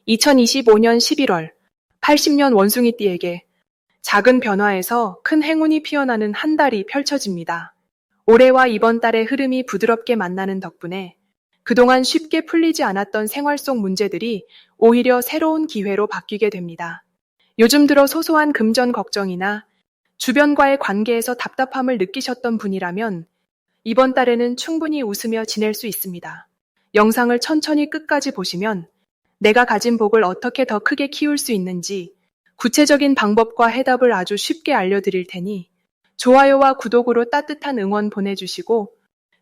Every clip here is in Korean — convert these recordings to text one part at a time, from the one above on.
2025년 11월 80년 원숭이띠에게 작은 변화에서 큰 행운이 피어나는 한 달이 펼쳐집니다. 올해와 이번 달의 흐름이 부드럽게 만나는 덕분에 그동안 쉽게 풀리지 않았던 생활 속 문제들이 오히려 새로운 기회로 바뀌게 됩니다. 요즘 들어 소소한 금전 걱정이나 주변과의 관계에서 답답함을 느끼셨던 분이라면 이번 달에는 충분히 웃으며 지낼 수 있습니다. 영상을 천천히 끝까지 보시면 내가 가진 복을 어떻게 더 크게 키울 수 있는지 구체적인 방법과 해답을 아주 쉽게 알려드릴 테니 좋아요와 구독으로 따뜻한 응원 보내주시고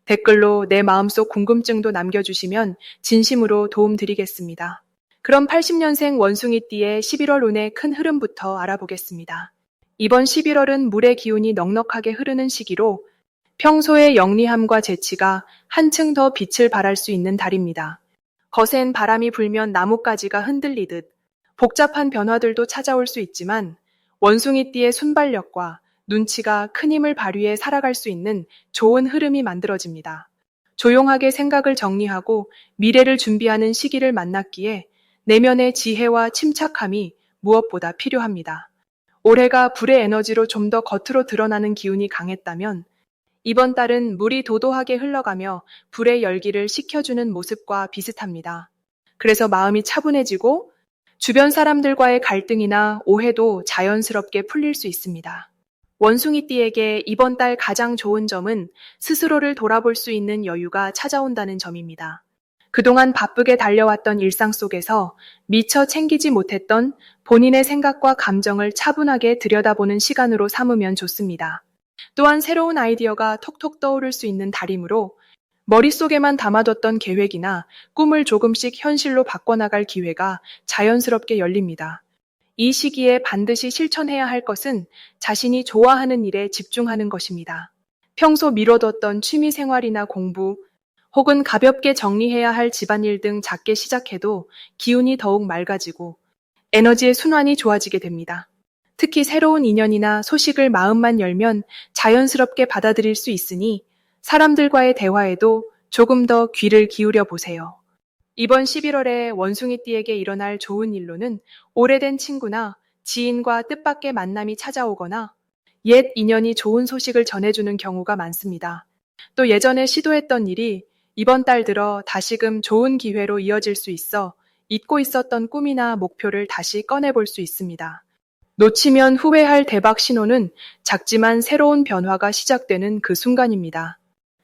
댓글로 내 마음속 궁금증도 남겨주시면 진심으로 도움드리겠습니다. 그럼 80년생 원숭이띠의 11월 운의 큰 흐름부터 알아보겠습니다. 이번 11월은 물의 기운이 넉넉하게 흐르는 시기로 평소의 영리함과 재치가 한층 더 빛을 발할 수 있는 달입니다. 거센 바람이 불면 나뭇가지가 흔들리듯 복잡한 변화들도 찾아올 수 있지만 원숭이띠의 순발력과 눈치가 큰 힘을 발휘해 살아갈 수 있는 좋은 흐름이 만들어집니다. 조용하게 생각을 정리하고 미래를 준비하는 시기를 만났기에 내면의 지혜와 침착함이 무엇보다 필요합니다. 올해가 불의 에너지로 좀 더 겉으로 드러나는 기운이 강했다면 이번 달은 물이 도도하게 흘러가며 불의 열기를 식혀주는 모습과 비슷합니다. 그래서 마음이 차분해지고 주변 사람들과의 갈등이나 오해도 자연스럽게 풀릴 수 있습니다. 원숭이띠에게 이번 달 가장 좋은 점은 스스로를 돌아볼 수 있는 여유가 찾아온다는 점입니다. 그동안 바쁘게 달려왔던 일상 속에서 미처 챙기지 못했던 본인의 생각과 감정을 차분하게 들여다보는 시간으로 삼으면 좋습니다. 또한 새로운 아이디어가 톡톡 떠오를 수 있는 달이므로 머릿속에만 담아뒀던 계획이나 꿈을 조금씩 현실로 바꿔나갈 기회가 자연스럽게 열립니다. 이 시기에 반드시 실천해야 할 것은 자신이 좋아하는 일에 집중하는 것입니다. 평소 미뤄뒀던 취미 생활이나 공부, 혹은 가볍게 정리해야 할 집안일 등 작게 시작해도 기운이 더욱 맑아지고 에너지의 순환이 좋아지게 됩니다. 특히 새로운 인연이나 소식을 마음만 열면 자연스럽게 받아들일 수 있으니 사람들과의 대화에도 조금 더 귀를 기울여 보세요. 이번 11월에 원숭이띠에게 일어날 좋은 일로는 오래된 친구나 지인과 뜻밖의 만남이 찾아오거나 옛 인연이 좋은 소식을 전해주는 경우가 많습니다. 또 예전에 시도했던 일이 이번 달 들어 다시금 좋은 기회로 이어질 수 있어 잊고 있었던 꿈이나 목표를 다시 꺼내볼 수 있습니다. 놓치면 후회할 대박 신호는 작지만 새로운 변화가 시작되는 그 순간입니다.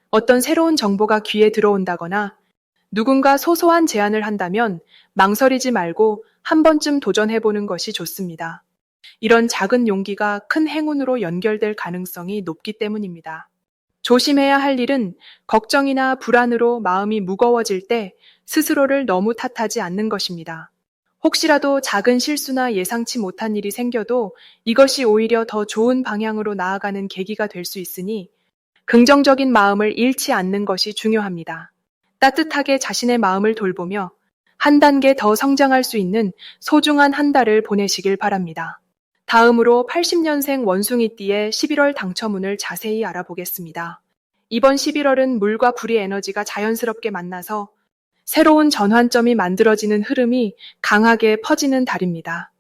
어떤 새로운 정보가 귀에 들어온다거나 누군가 소소한 제안을 한다면 망설이지 말고 한 번쯤 도전해보는 것이 좋습니다. 이런 작은 용기가 큰 행운으로 연결될 가능성이 높기 때문입니다. 조심해야 할 일은 걱정이나 불안으로 마음이 무거워질 때 스스로를 너무 탓하지 않는 것입니다. 혹시라도 작은 실수나 예상치 못한 일이 생겨도 이것이 오히려 더 좋은 방향으로 나아가는 계기가 될 수 있으니 긍정적인 마음을 잃지 않는 것이 중요합니다. 따뜻하게 자신의 마음을 돌보며 한 단계 더 성장할 수 있는 소중한 한 달을 보내시길 바랍니다. 다음으로 80년생 원숭이띠의 11월 당첨운을 자세히 알아보겠습니다. 이번 11월은 물과 불의 에너지가 자연스럽게 만나서 새로운 전환점이 만들어지는 흐름이 강하게 퍼지는 달입니다.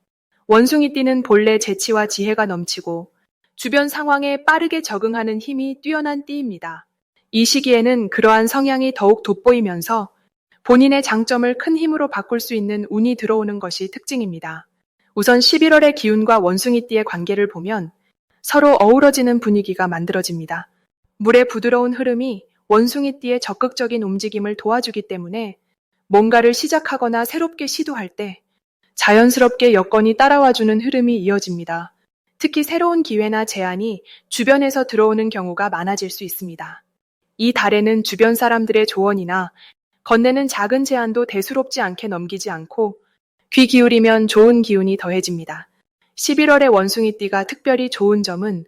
원숭이띠는 본래 재치와 지혜가 넘치고 주변 상황에 빠르게 적응하는 힘이 뛰어난 띠입니다. 이 시기에는 그러한 성향이 더욱 돋보이면서 본인의 장점을 큰 힘으로 바꿀 수 있는 운이 들어오는 것이 특징입니다. 우선 11월의 기운과 원숭이띠의 관계를 보면 서로 어우러지는 분위기가 만들어집니다. 물의 부드러운 흐름이 원숭이띠의 적극적인 움직임을 도와주기 때문에 뭔가를 시작하거나 새롭게 시도할 때 자연스럽게 여건이 따라와주는 흐름이 이어집니다. 특히 새로운 기회나 제안이 주변에서 들어오는 경우가 많아질 수 있습니다. 이 달에는 주변 사람들의 조언이나 건네는 작은 제안도 대수롭지 않게 넘기지 않고 귀 기울이면 좋은 기운이 더해집니다. 11월의 원숭이띠가 특별히 좋은 점은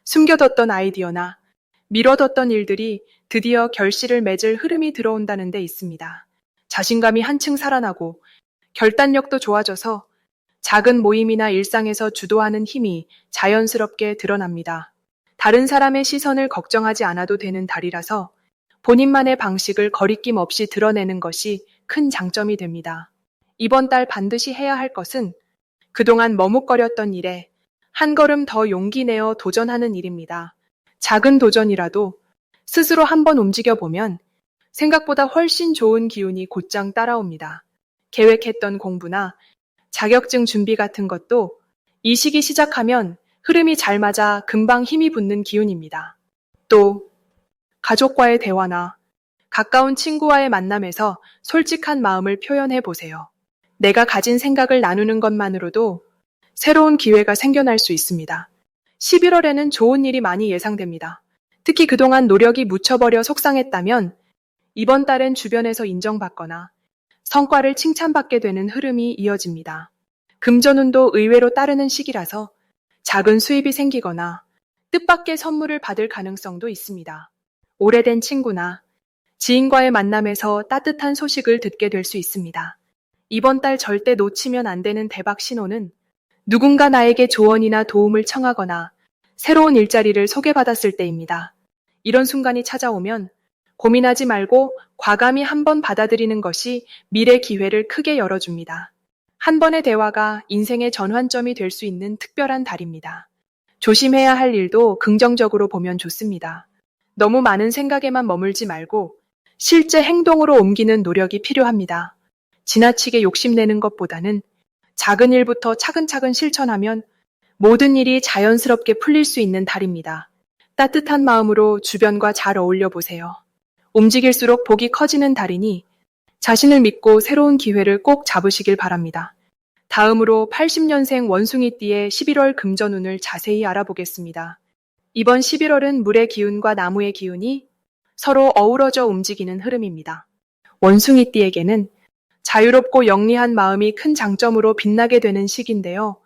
숨겨뒀던 아이디어나 미뤄뒀던 일들이 드디어 결실을 맺을 흐름이 들어온다는 데 있습니다. 자신감이 한층 살아나고 결단력도 좋아져서 작은 모임이나 일상에서 주도하는 힘이 자연스럽게 드러납니다. 다른 사람의 시선을 걱정하지 않아도 되는 달이라서 본인만의 방식을 거리낌 없이 드러내는 것이 큰 장점이 됩니다. 이번 달 반드시 해야 할 것은 그동안 머뭇거렸던 일에 한 걸음 더 용기 내어 도전하는 일입니다. 작은 도전이라도 스스로 한번 움직여 보면 생각보다 훨씬 좋은 기운이 곧장 따라옵니다. 계획했던 공부나 자격증 준비 같은 것도 이 시기 시작하면 흐름이 잘 맞아 금방 힘이 붙는 기운입니다. 또 가족과의 대화나 가까운 친구와의 만남에서 솔직한 마음을 표현해 보세요. 내가 가진 생각을 나누는 것만으로도 새로운 기회가 생겨날 수 있습니다. 11월에는 좋은 일이 많이 예상됩니다. 특히 그동안 노력이 묻혀버려 속상했다면 이번 달엔 주변에서 인정받거나 성과를 칭찬받게 되는 흐름이 이어집니다. 금전운도 의외로 따르는 시기라서 작은 수입이 생기거나 뜻밖의 선물을 받을 가능성도 있습니다. 오래된 친구나 지인과의 만남에서 따뜻한 소식을 듣게 될 수 있습니다. 이번 달 절대 놓치면 안 되는 대박 신호는 누군가 나에게 조언이나 도움을 청하거나 새로운 일자리를 소개받았을 때입니다. 이런 순간이 찾아오면 고민하지 말고 과감히 한번 받아들이는 것이 미래 기회를 크게 열어줍니다. 한 번의 대화가 인생의 전환점이 될 수 있는 특별한 달입니다. 조심해야 할 일도 긍정적으로 보면 좋습니다. 너무 많은 생각에만 머물지 말고 실제 행동으로 옮기는 노력이 필요합니다. 지나치게 욕심내는 것보다는 작은 일부터 차근차근 실천하면 모든 일이 자연스럽게 풀릴 수 있는 달입니다. 따뜻한 마음으로 주변과 잘 어울려 보세요. 움직일수록 복이 커지는 달이니 자신을 믿고 새로운 기회를 꼭 잡으시길 바랍니다. 다음으로 80년생 원숭이띠의 11월 금전운을 자세히 알아보겠습니다. 이번 11월은 물의 기운과 나무의 기운이 서로 어우러져 움직이는 흐름입니다. 원숭이띠에게는 자유롭고 영리한 마음이 큰 장점으로 빛나게 되는 시기인데요.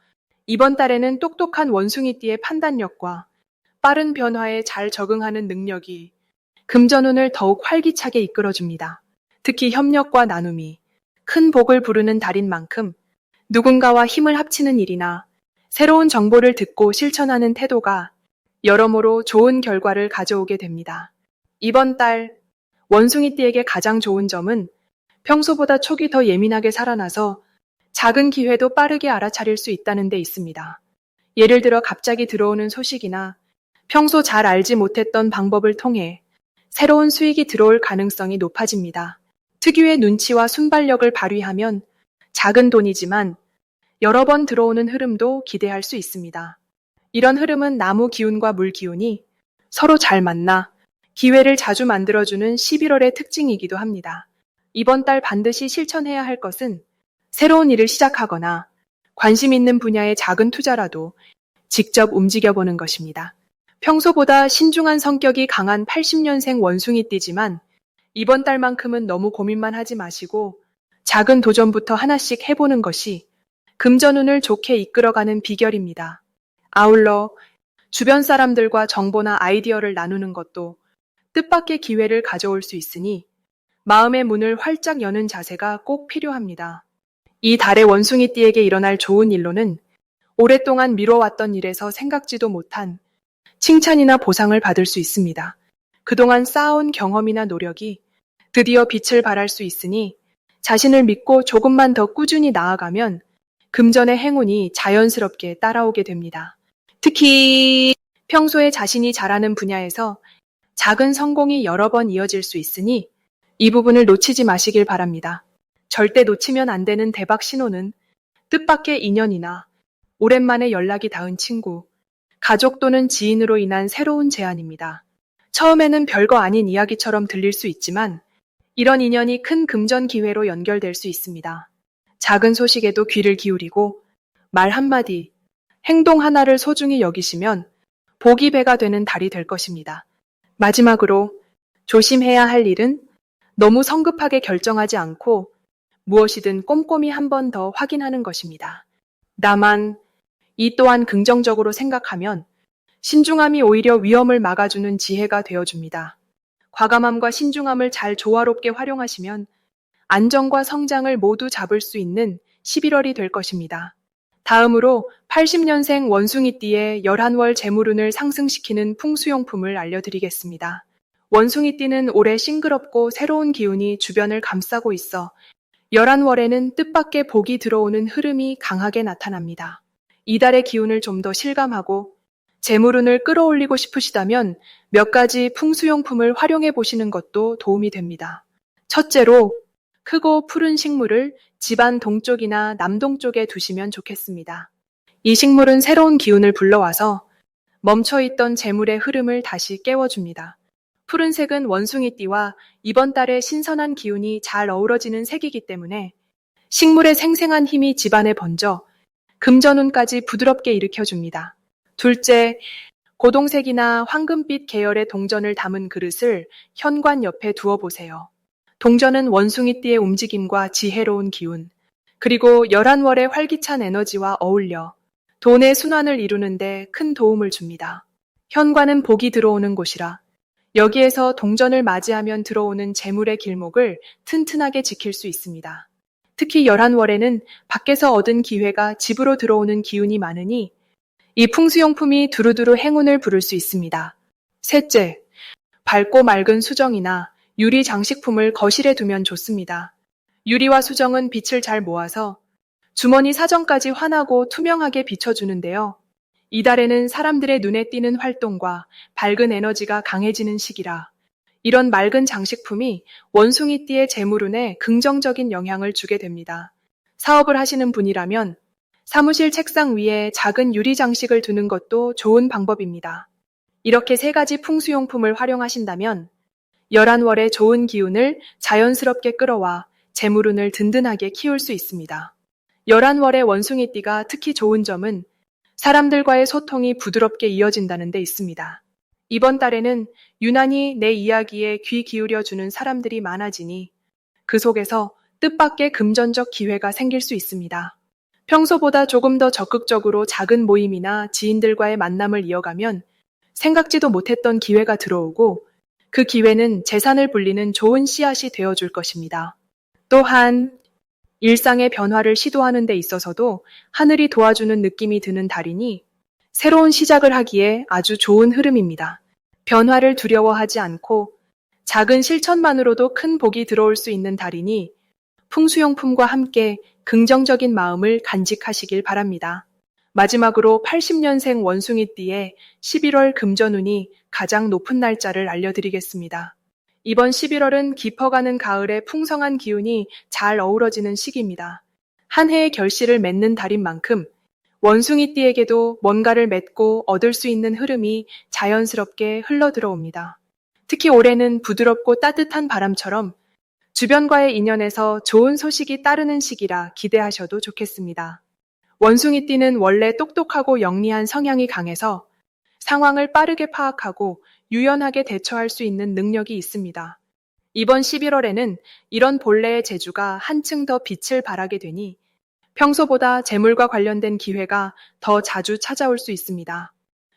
이번 달에는 똑똑한 원숭이띠의 판단력과 빠른 변화에 잘 적응하는 능력이 금전운을 더욱 활기차게 이끌어줍니다. 특히 협력과 나눔이 큰 복을 부르는 달인 만큼 누군가와 힘을 합치는 일이나 새로운 정보를 듣고 실천하는 태도가 여러모로 좋은 결과를 가져오게 됩니다. 이번 달 원숭이띠에게 가장 좋은 점은 평소보다 촉이 더 예민하게 살아나서 작은 기회도 빠르게 알아차릴 수 있다는 데 있습니다. 예를 들어 갑자기 들어오는 소식이나 평소 잘 알지 못했던 방법을 통해 새로운 수익이 들어올 가능성이 높아집니다. 특유의 눈치와 순발력을 발휘하면 작은 돈이지만 여러 번 들어오는 흐름도 기대할 수 있습니다. 이런 흐름은 나무 기운과 물 기운이 서로 잘 만나 기회를 자주 만들어주는 11월의 특징이기도 합니다. 이번 달 반드시 실천해야 할 것은 새로운 일을 시작하거나 관심 있는 분야의 작은 투자라도 직접 움직여보는 것입니다. 평소보다 신중한 성격이 강한 80년생 원숭이띠지만 이번 달만큼은 너무 고민만 하지 마시고 작은 도전부터 하나씩 해보는 것이 금전운을 좋게 이끌어가는 비결입니다. 아울러 주변 사람들과 정보나 아이디어를 나누는 것도 뜻밖의 기회를 가져올 수 있으니 마음의 문을 활짝 여는 자세가 꼭 필요합니다. 이 달의 원숭이띠에게 일어날 좋은 일로는 오랫동안 미뤄왔던 일에서 생각지도 못한 칭찬이나 보상을 받을 수 있습니다. 그동안 쌓아온 경험이나 노력이 드디어 빛을 발할 수 있으니 자신을 믿고 조금만 더 꾸준히 나아가면 금전의 행운이 자연스럽게 따라오게 됩니다. 특히 평소에 자신이 잘하는 분야에서 작은 성공이 여러 번 이어질 수 있으니 이 부분을 놓치지 마시길 바랍니다. 절대 놓치면 안 되는 대박 신호는 뜻밖의 인연이나 오랜만에 연락이 닿은 친구, 가족 또는 지인으로 인한 새로운 제안입니다. 처음에는 별거 아닌 이야기처럼 들릴 수 있지만 이런 인연이 큰 금전 기회로 연결될 수 있습니다. 작은 소식에도 귀를 기울이고 말 한마디, 행동 하나를 소중히 여기시면 복이 배가 되는 달이 될 것입니다. 마지막으로 조심해야 할 일은 너무 성급하게 결정하지 않고 무엇이든 꼼꼼히 한 번 더 확인하는 것입니다. 다만 이 또한 긍정적으로 생각하면 신중함이 오히려 위험을 막아주는 지혜가 되어줍니다. 과감함과 신중함을 잘 조화롭게 활용하시면 안정과 성장을 모두 잡을 수 있는 11월이 될 것입니다. 다음으로 80년생 원숭이띠의 11월 재물운을 상승시키는 풍수용품을 알려드리겠습니다. 원숭이띠는 올해 싱그럽고 새로운 기운이 주변을 감싸고 있어 11월에는 뜻밖의 복이 들어오는 흐름이 강하게 나타납니다. 이달의 기운을 좀 더 실감하고 재물운을 끌어올리고 싶으시다면 몇 가지 풍수용품을 활용해 보시는 것도 도움이 됩니다. 첫째로 크고 푸른 식물을 집안 동쪽이나 남동쪽에 두시면 좋겠습니다. 이 식물은 새로운 기운을 불러와서 멈춰있던 재물의 흐름을 다시 깨워줍니다. 푸른색은 원숭이띠와 이번 달의 신선한 기운이 잘 어우러지는 색이기 때문에 식물의 생생한 힘이 집안에 번져 금전운까지 부드럽게 일으켜줍니다. 둘째, 고동색이나 황금빛 계열의 동전을 담은 그릇을 현관 옆에 두어보세요. 동전은 원숭이띠의 움직임과 지혜로운 기운, 그리고 11월의 활기찬 에너지와 어울려 돈의 순환을 이루는데 큰 도움을 줍니다. 현관은 복이 들어오는 곳이라 여기에서 동전을 맞이하면 들어오는 재물의 길목을 튼튼하게 지킬 수 있습니다. 특히 11월에는 밖에서 얻은 기회가 집으로 들어오는 기운이 많으니 이 풍수용품이 두루두루 행운을 부를 수 있습니다. 셋째, 밝고 맑은 수정이나 유리 장식품을 거실에 두면 좋습니다. 유리와 수정은 빛을 잘 모아서 주머니 사정까지 환하고 투명하게 비춰주는데요. 이달에는 사람들의 눈에 띄는 활동과 밝은 에너지가 강해지는 시기라 이런 맑은 장식품이 원숭이띠의 재물운에 긍정적인 영향을 주게 됩니다. 사업을 하시는 분이라면 사무실 책상 위에 작은 유리 장식을 두는 것도 좋은 방법입니다. 이렇게 세 가지 풍수용품을 활용하신다면 11월의 좋은 기운을 자연스럽게 끌어와 재물운을 든든하게 키울 수 있습니다. 11월의 원숭이띠가 특히 좋은 점은 사람들과의 소통이 부드럽게 이어진다는 데 있습니다. 이번 달에는 유난히 내 이야기에 귀 기울여주는 사람들이 많아지니 그 속에서 뜻밖의 금전적 기회가 생길 수 있습니다. 평소보다 조금 더 적극적으로 작은 모임이나 지인들과의 만남을 이어가면 생각지도 못했던 기회가 들어오고 그 기회는 재산을 불리는 좋은 씨앗이 되어줄 것입니다. 또한 일상의 변화를 시도하는 데 있어서도 하늘이 도와주는 느낌이 드는 달이니 새로운 시작을 하기에 아주 좋은 흐름입니다. 변화를 두려워하지 않고 작은 실천만으로도 큰 복이 들어올 수 있는 달이니 풍수용품과 함께 긍정적인 마음을 간직하시길 바랍니다. 마지막으로 80년생 원숭이띠의 11월 금전운이 가장 높은 날짜를 알려드리겠습니다. 이번 11월은 깊어가는 가을의 풍성한 기운이 잘 어우러지는 시기입니다. 한 해의 결실을 맺는 달인 만큼 원숭이띠에게도 뭔가를 맺고 얻을 수 있는 흐름이 자연스럽게 흘러들어옵니다. 특히 올해는 부드럽고 따뜻한 바람처럼 주변과의 인연에서 좋은 소식이 따르는 시기라 기대하셔도 좋겠습니다. 원숭이띠는 원래 똑똑하고 영리한 성향이 강해서 상황을 빠르게 파악하고 유연하게 대처할 수 있는 능력이 있습니다. 이번 11월에는 이런 본래의 재주가 한층 더 빛을 발하게 되니 평소보다 재물과 관련된 기회가 더 자주 찾아올 수 있습니다.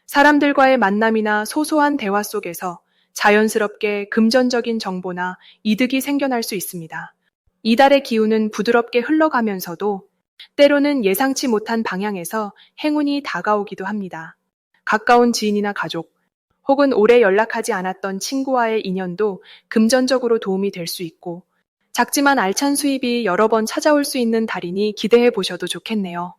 사람들과의 만남이나 소소한 대화 속에서 자연스럽게 금전적인 정보나 이득이 생겨날 수 있습니다. 이달의 기운은 부드럽게 흘러가면서도 때로는 예상치 못한 방향에서 행운이 다가오기도 합니다. 가까운 지인이나 가족, 혹은 오래 연락하지 않았던 친구와의 인연도 금전적으로 도움이 될 수 있고 작지만 알찬 수입이 여러 번 찾아올 수 있는 달이니 기대해 보셔도 좋겠네요.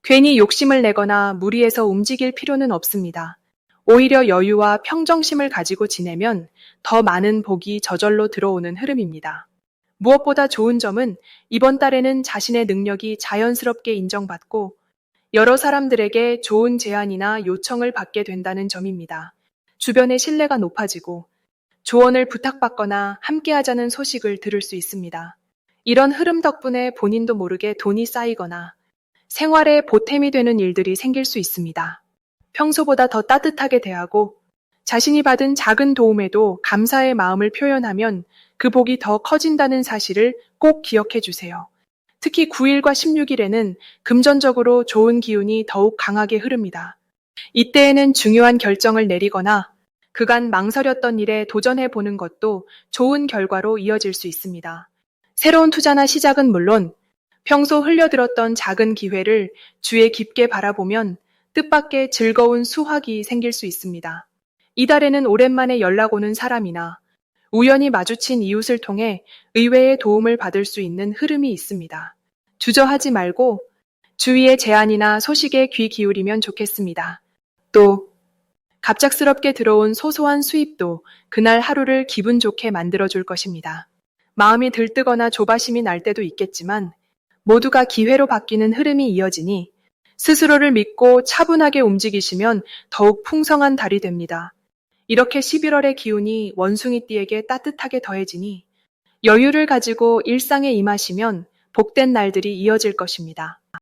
괜히 욕심을 내거나 무리해서 움직일 필요는 없습니다. 오히려 여유와 평정심을 가지고 지내면 더 많은 복이 저절로 들어오는 흐름입니다. 무엇보다 좋은 점은 이번 달에는 자신의 능력이 자연스럽게 인정받고 여러 사람들에게 좋은 제안이나 요청을 받게 된다는 점입니다. 주변의 신뢰가 높아지고 조언을 부탁받거나 함께하자는 소식을 들을 수 있습니다. 이런 흐름 덕분에 본인도 모르게 돈이 쌓이거나 생활에 보탬이 되는 일들이 생길 수 있습니다. 평소보다 더 따뜻하게 대하고 자신이 받은 작은 도움에도 감사의 마음을 표현하면 그 복이 더 커진다는 사실을 꼭 기억해 주세요. 특히 9일과 16일에는 금전적으로 좋은 기운이 더욱 강하게 흐릅니다. 이때에는 중요한 결정을 내리거나 그간 망설였던 일에 도전해 보는 것도 좋은 결과로 이어질 수 있습니다. 새로운 투자나 시작은 물론 평소 흘려들었던 작은 기회를 주의 깊게 바라보면 뜻밖의 즐거운 수확이 생길 수 있습니다. 이달에는 오랜만에 연락 오는 사람이나 우연히 마주친 이웃을 통해 의외의 도움을 받을 수 있는 흐름이 있습니다. 주저하지 말고 주위의 제안이나 소식에 귀 기울이면 좋겠습니다. 또 갑작스럽게 들어온 소소한 수입도 그날 하루를 기분 좋게 만들어줄 것입니다. 마음이 들뜨거나 조바심이 날 때도 있겠지만 모두가 기회로 바뀌는 흐름이 이어지니 스스로를 믿고 차분하게 움직이시면 더욱 풍성한 달이 됩니다. 이렇게 11월의 기운이 원숭이띠에게 따뜻하게 더해지니 여유를 가지고 일상에 임하시면 복된 날들이 이어질 것입니다.